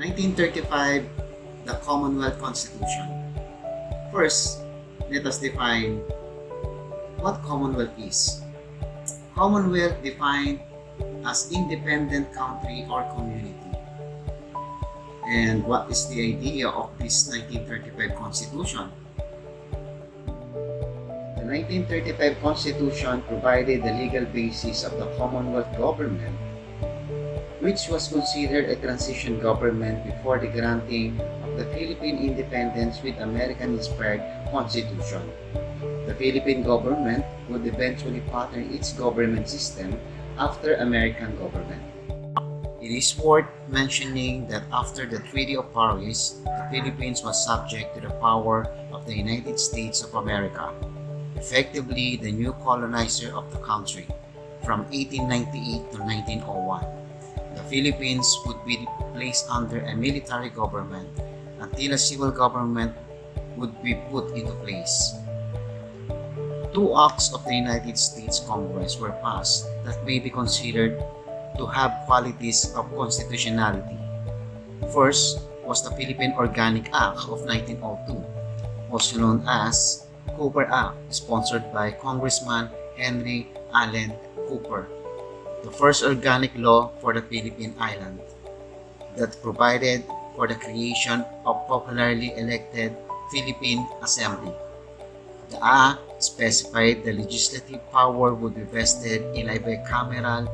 1935, the Commonwealth Constitution. First, let us define what Commonwealth is. Commonwealth defined as independent country or community. And what is the idea of this 1935 Constitution? The 1935 Constitution provided the legal basis of the Commonwealth government, which was considered a transition government before the granting of the Philippine independence with American-inspired constitution. The Philippine government would eventually pattern its government system after American government. It is worth mentioning that after the Treaty of Paris, the Philippines was subject to the power of the United States of America, effectively the new colonizer of the country, from 1898 to 1901. The Philippines would be placed under a military government until a civil government would be put into place. Two acts of the United States Congress were passed that may be considered to have qualities of constitutionality. First was the Philippine Organic Act of 1902, also known as Cooper Act, sponsored by Congressman Henry Allen Cooper, the first organic law for the Philippine island that provided for the creation of popularly elected Philippine Assembly. The Act specified the legislative power would be vested in a bicameral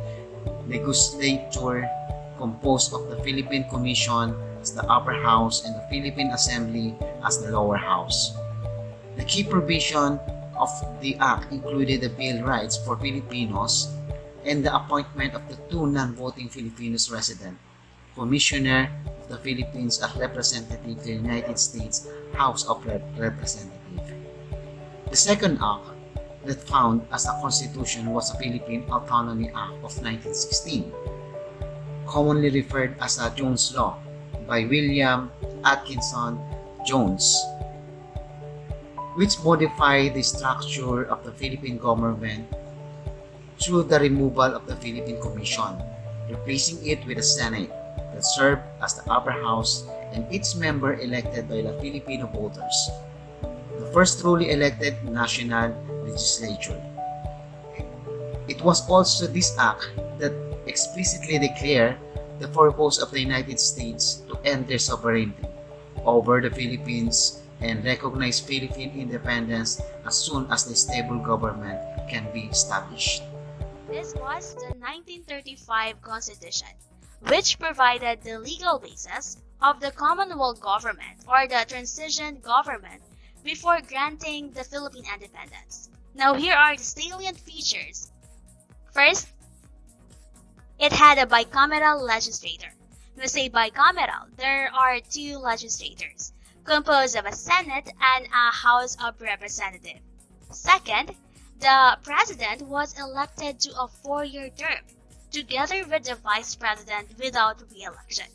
legislature composed of the Philippine Commission as the upper house and the Philippine Assembly as the lower house. The key provision of the Act included the Bill of Rights for Filipinos and the appointment of the two non-voting Filipinos resident, Commissioner of the Philippines as representative to the United States House of Representatives. The second act that found as a constitution was the Philippine Autonomy Act of 1916, commonly referred as the Jones Law by William Atkinson Jones, which modified the structure of the Philippine government through the removal of the Philippine Commission, replacing it with a Senate that served as the upper house and its member elected by the Filipino voters, the first truly elected national legislature. It was also this act that explicitly declared the purpose of the United States to end their sovereignty over the Philippines and recognize Philippine independence as soon as the stable government can be established. This was the 1935 Constitution, which provided the legal basis of the Commonwealth government or the transition government before granting the Philippine independence. Now here are the salient features. First, it had a bicameral legislature. When we say bicameral, there are two legislators composed of a Senate and a House of Representatives. Second, the President was elected to a 4-year term, together with the Vice President without re-election.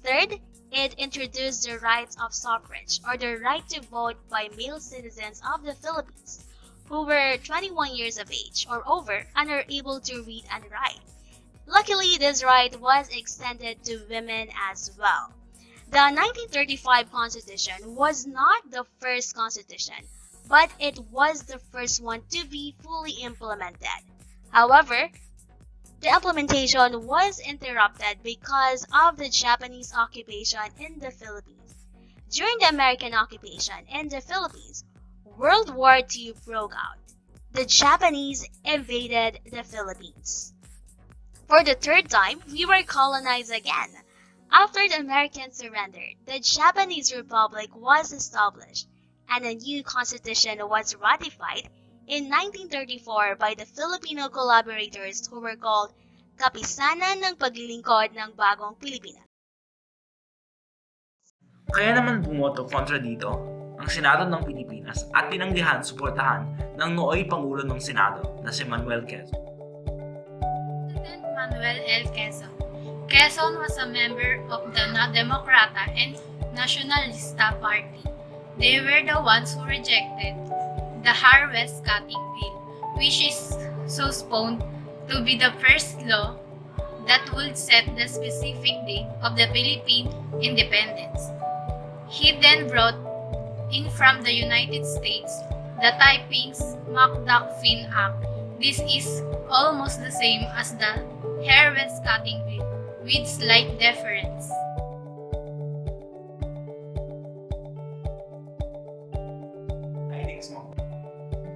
Third, it introduced the rights of suffrage, or the right to vote by male citizens of the Philippines who were 21 years of age or over and are able to read and write. Luckily, this right was extended to women as well. The 1935 Constitution was not the first constitution, but it was the first one to be fully implemented. However, the implementation was interrupted because of the Japanese occupation in the Philippines. During the American occupation in the Philippines, World War II broke out. The Japanese invaded the Philippines. For the third time, we were colonized again. After the Americans surrendered, the Japanese Republic was established and a new constitution was ratified in 1934 by the Filipino collaborators who were called Kapisanan ng Paglilingkod ng Bagong Pilipinas. Kaya naman bumoto kontra dito ang Senado ng Pilipinas at tinanggihan suportahan ng nooy Pangulo ng Senado na si Manuel Quezon. President Manuel L. Quezon. Quezon was a member of the Democrata and Nacionalista Party. They were the ones who rejected the Harvest Cutting Bill, which is supposed to be the first law that would set the specific date of the Philippine independence. He then brought in from the United States the Taiping's McDuck-Finn Act. This is almost the same as the hair-west cutting bill, with slight difference.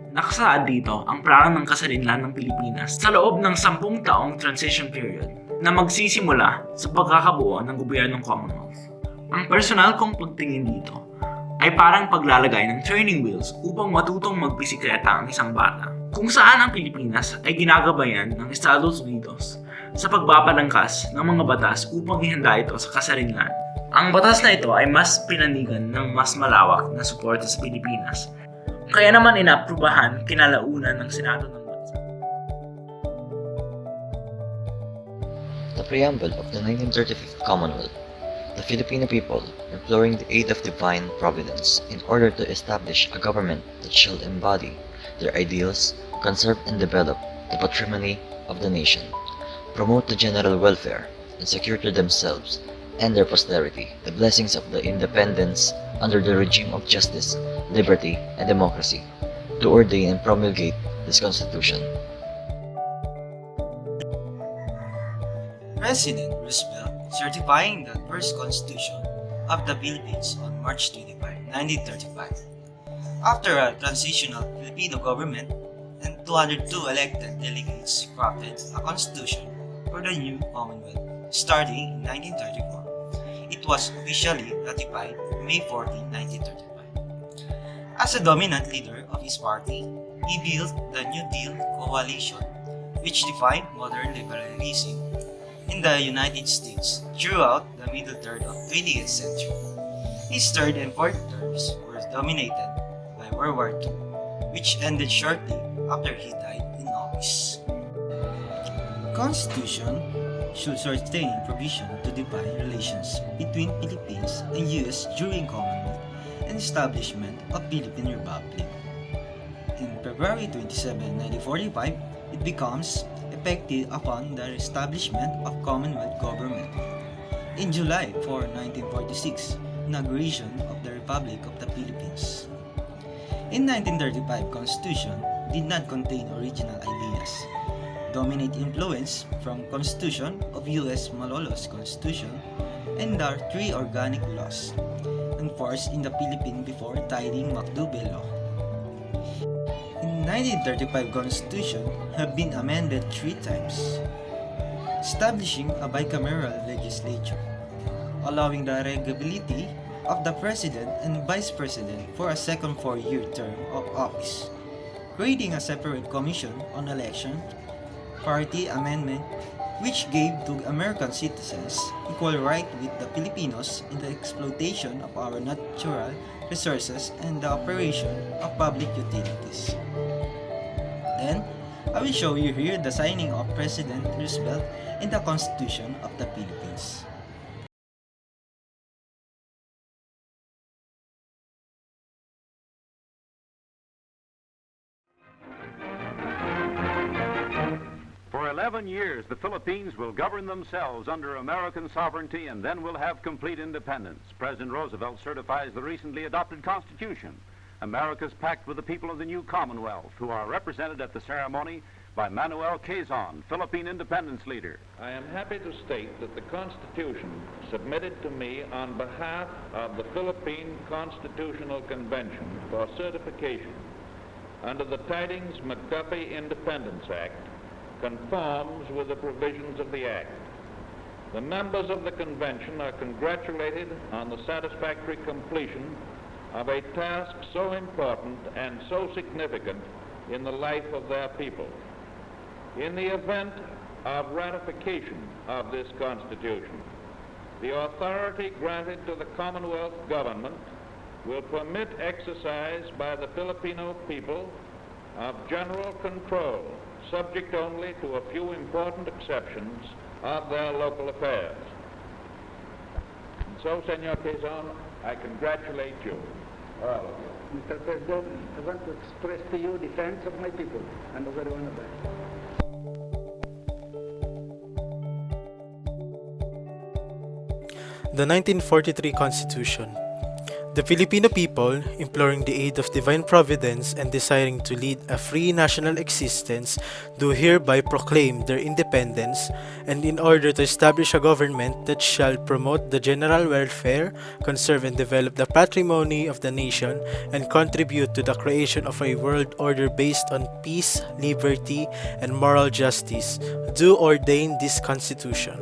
Nakasaad dito ang plano ng kasarinlan ng Pilipinas sa loob ng 10 taong transition period na magsisimula sa pagkakabuo ng gobyernong Commonwealth. Ang personal kong pagtingin dito ay parang paglalagay ng training wheels upang matutong magbisikleta ang isang bata, kung saan ang Pilipinas ay ginagabayan ng Estados Unidos sa pagpapalangkas ng mga batas upang ihanda ito sa kasarinlan. Ang batas na ito ay mas pinanigan ng mas malawak na suporta sa Pilipinas, kaya naman inaprubahan kinalaunan ng Senado ng bansa. The preamble of the 1935 Commonwealth, the Filipino people, imploring the aid of divine providence in order to establish a government that shall embody their ideals, conserve and develop the patrimony of the nation, promote the general welfare, and secure to themselves and their posterity the blessings of the independence under the regime of justice, liberty, and democracy, to ordain and promulgate this Constitution. President Roosevelt certifying the first Constitution of the Philippines on March 25, 1935. After a transitional Filipino government and 202 elected delegates crafted a constitution for the new Commonwealth starting in 1934. It was officially ratified May 14, 1935. As a dominant leader of his party, he built the New Deal coalition, which defined modern liberalism in the United States throughout the middle third of 20th century. His third and fourth terms were dominated by World War II, which ended shortly after he died in office. The Constitution should sustain provision to define relations between Philippines and U.S. during Commonwealth and establishment of Philippine Republic. In February 27, 1945, it becomes effective upon the establishment of Commonwealth government. In July 4, 1946, inauguration of the Republic of the Philippines. In 1935 Constitution did not contain original ideas. Dominant influence from Constitution of U.S. Malolos Constitution and the 3 organic laws enforced in the Philippines before tithing McDougal Law. In 1935 Constitution have been amended 3 times, establishing a bicameral legislature, allowing the regability of the President and Vice President for a second 4-year term of office, creating a separate commission on election, party amendment, which gave to American citizens equal right with the Filipinos in the exploitation of our natural resources and the operation of public utilities. Then, I will show you here the signing of President Roosevelt in the Constitution of the Philippines. For 11 years, the Philippines will govern themselves under American sovereignty and then will have complete independence. President Roosevelt certifies the recently adopted Constitution, America's pact with the people of the new Commonwealth, who are represented at the ceremony by Manuel Quezon, Philippine independence leader. I am happy to state that the Constitution submitted to me on behalf of the Philippine Constitutional Convention for certification under the Tidings-McDuffie Independence Act conforms with the provisions of the Act. The members of the Convention are congratulated on the satisfactory completion of a task so important and so significant in the life of their people. In the event of ratification of this Constitution, the authority granted to the Commonwealth Government will permit exercise by the Filipino people of general control, subject only to a few important exceptions of their local affairs. And so, Senor Quezon, I congratulate you, all of you. Mr. President, I want to express to you the thanks of my people and of everyone of us. The 1943 Constitution. The Filipino people, imploring the aid of divine providence and desiring to lead a free national existence, do hereby proclaim their independence, and in order to establish a government that shall promote the general welfare, conserve and develop the patrimony of the nation, and contribute to the creation of a world order based on peace, liberty, and moral justice, do ordain this Constitution.